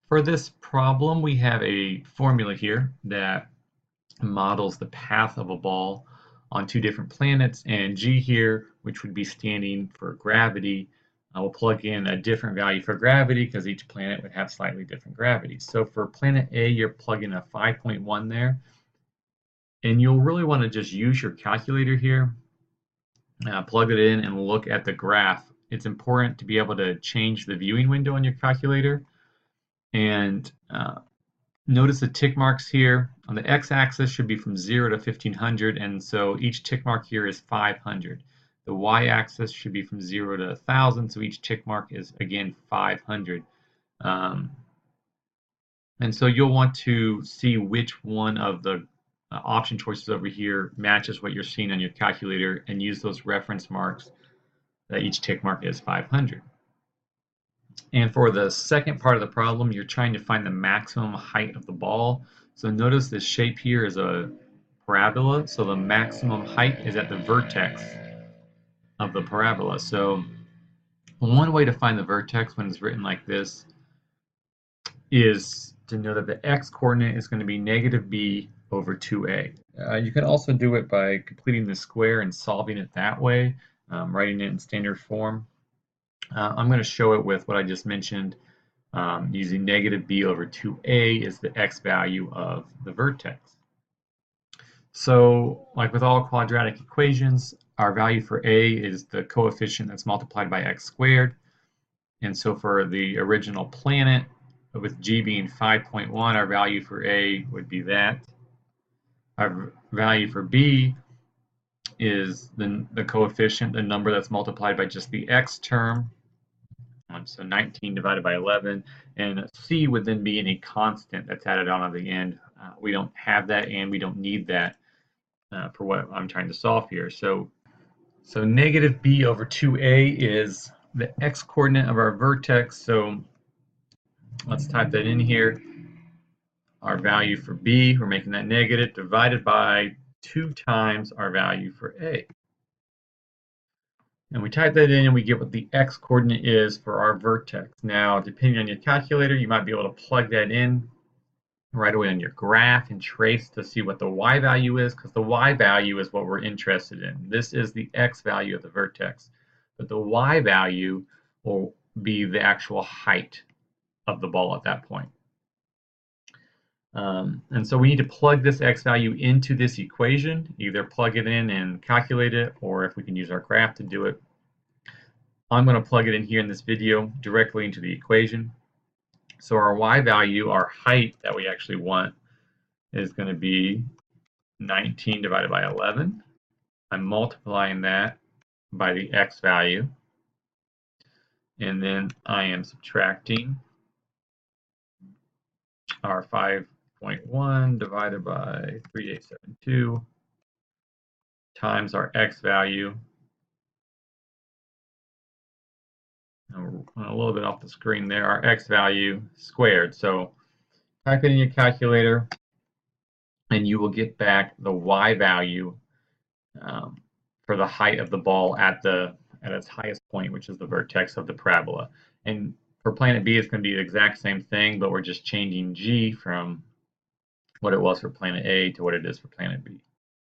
For this problem, we have a formula here that models the path of a ball on two different planets, and G here, which would be standing for gravity, we'll plug in a different value for gravity because each planet would have slightly different gravities. So for planet A, you're plugging a 5.1 there, and you'll really want to just use your calculator here, plug it in, and look at the graph. It's important to be able to change the viewing window on your calculator, and notice the tick marks here. On the x-axis should be from 0 to 1500, and so each tick mark here is 500. The y-axis should be from 0 to 1000, so each tick mark is again 500. And so you'll want to see which one of the option choices over here matches what you're seeing on your calculator and use those reference marks that each tick mark is 500. And for the second part of the problem, you're trying to find the maximum height of the ball. So notice this shape here is a parabola, so the maximum height is at the vertex of the parabola. So one way to find the vertex when it's written like this is to know that the x-coordinate is going to be negative b over 2a. You can also do it by completing the square and solving it that way, writing it in standard form. I'm going to show it with what I just mentioned, using negative b over 2a is the x value of the vertex. So like with all quadratic equations, our value for a is the coefficient that's multiplied by x squared. And so for the original planet, with g being 5.1, our value for a would be that. Our value for b is the coefficient, the number that's multiplied by just the x term. So 19 divided by 11, and c would then be any constant that's added on at the end. We don't have that, and we don't need that for what I'm trying to solve here. So negative b over 2a is the x-coordinate of our vertex. So let's type that in here. Our value for b, we're making that negative, divided by 2 times our value for a. And we type that in and we get what the x-coordinate is for our vertex. Now, depending on your calculator, you might be able to plug that in right away on your graph and trace to see what the y value is, because the y value is what we're interested in. This is the x value of the vertex, but the y value will be the actual height of the ball at that point. And so we need to plug this x value into this equation, either plug it in and calculate it, or if we can use our graph to do it. I'm going to plug it in here in this video directly into the equation. So our y value, our height that we actually want, is going to be 19 divided by 11. I'm multiplying that by the x value, and then I am subtracting our 5.1 divided by 3872 times our x value. And we're a little bit off the screen there, our x value squared. So type it in your calculator and you will get back the y value for the height of the ball at its highest point, which is the vertex of the parabola. And for planet B, it's going to be the exact same thing, but we're just changing g from what it was for planet A to what it is for planet B.